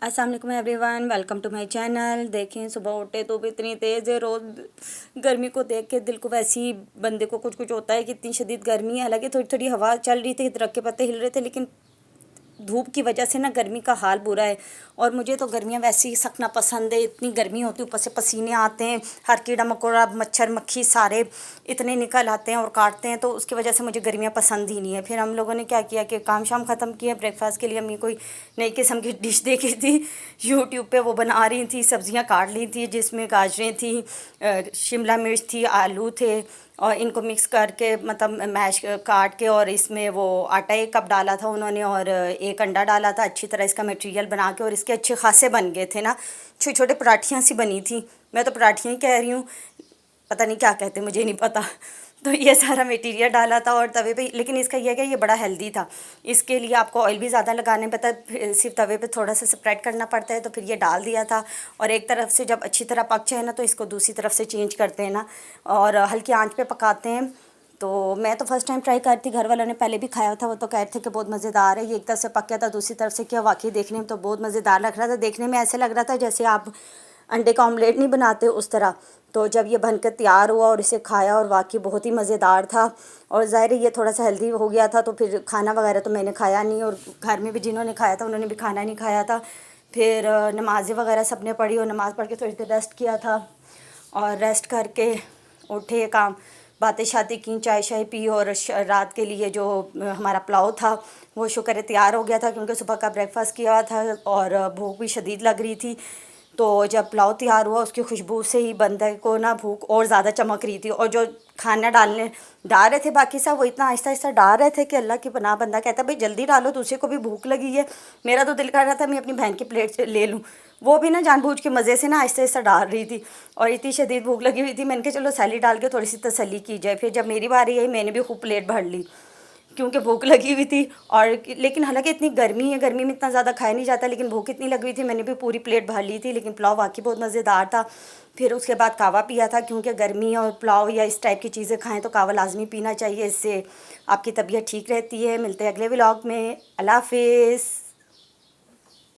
अस्सलाम वालेकुम everyone, welcome to my channel. देखें सुबह उठे तो भी इतनी तेज़ है, रोज़ गर्मी को देख के दिल को वैसे ही बंदे को कुछ कुछ होता है कि इतनी शदीद गर्मी है। हालांकि थोड़ी थोड़ी हवा चल रही थी, दरख्त के पत्ते हिल रहे थे, लेकिन धूप की वजह से ना गर्मी का हाल बुरा है। और मुझे तो गर्मियाँ वैसे ही सख्त पसंद है। इतनी गर्मी होती है, ऊपर से पसीने आते हैं, हर कीड़ा मकोड़ा मच्छर मक्खी सारे इतने निकल आते हैं और काटते हैं, तो उसकी वजह से मुझे गर्मियाँ पसंद ही नहीं है। फिर हम लोगों ने क्या किया कि काम शाम ख़त्म किया, ब्रेकफास्ट के लिए अम्मी कोई नई किस्म की डिश देखी थी यूट्यूब पे, वो बना रही थी। सब्जियां काट ली थी, जिसमें गाजरें थी, शिमला मिर्च थी, आलू थे, और इनको मिक्स करके मतलब मैश काट के, और इसमें वो आटा 1 कप डाला था उन्होंने, और 1 अंडा डाला था। अच्छी तरह इसका मटेरियल बना के, और इसके अच्छे खासे बन गए थे ना, छोटे छोटे पराठियाँ सी बनी थी। मैं तो पराठियाँ ही कह रही हूँ, पता नहीं क्या कहते, मुझे नहीं पता। तो ये सारा मटेरियल डाला था और तवे पे, लेकिन इसका ये है कि ये बड़ा हेल्दी था। इसके लिए आपको ऑयल भी ज़्यादा लगाने पड़ता है, सिर्फ तवे पे थोड़ा सा स्प्रेड करना पड़ता है। तो फिर ये डाल दिया था, और एक तरफ से जब अच्छी तरह पक जाए ना, तो इसको दूसरी तरफ से चेंज करते हैं ना, और हल्की आंच पे पकाते हैं। तो मैं तो फर्स्ट टाइम ट्राई कर थी, घर वालों ने पहले भी खाया था, वो तो कह रहे थे कि बहुत मज़ेदार है। ये एक तरफ से पक गया था, दूसरी तरफ से क्या, वाकई देखने में तो बहुत मज़ेदार लग रहा था। देखने में ऐसे लग रहा था जैसे आप अंडे का ऑमलेट नहीं बनाते उस तरह। तो जब ये बनकर तैयार हुआ और इसे खाया, और वाकई बहुत ही मज़ेदार था। और ज़ाहिर है ये थोड़ा सा हेल्दी हो गया था, तो फिर खाना वगैरह तो मैंने खाया नहीं, और घर में भी जिन्होंने खाया था उन्होंने भी खाना नहीं खाया था। फिर नमाज़ें वगैरह सब ने पढ़ी, और नमाज़ पढ़ के थोड़ी देर रेस्ट किया था, और रेस्ट करके उठे, काम बातें शातें की, चाय शाय पी, और रात के लिए जो हमारा पुलाव था वो शुक्र है तैयार हो गया था, क्योंकि सुबह का ब्रेकफास्ट किया था और भूख भी शदीद लग रही थी। तो जब पुलाव तैयार हुआ, उसकी खुशबू से ही बंदे को ना भूख और ज़्यादा चमक रही थी। और जो खाना डाल रहे थे बाकी सब, वो इतना आहिस्ता आहिस्ता डाल रहे थे कि अल्लाह की पनाह, बंदा कहता भाई जल्दी डालो, दूसरे को भी भूख लगी है। मेरा तो दिल कर रहा था मैं अपनी बहन की प्लेट से ले लूँ, वो भी ना जानबूझ के मज़े से ना आहिस्ता आहिस्ता डाल रही थी, और इतनी शदीद भूख लगी हुई थी। मैंने कहा चलो सैली डाल के थोड़ी सी तसल्ली की जाए। फिर जब मेरी बारी आई, मैंने भी खूब प्लेट भर ली, क्योंकि भूख लगी हुई थी। और लेकिन हालांकि इतनी गर्मी है, गर्मी में इतना ज़्यादा खाया नहीं जाता, लेकिन भूख इतनी लगी हुई थी, मैंने भी पूरी प्लेट भर ली थी। लेकिन पुलाव वाकई बहुत मज़ेदार था। फिर उसके बाद कावा पिया था, क्योंकि गर्मी और पुलाव या इस टाइप की चीज़ें खाएं तो कावा लाजमी पीना चाहिए, इससे आपकी तबीयत ठीक रहती है। मिलते हैं अगले व्लॉग में। अल्लाह हाफिज़।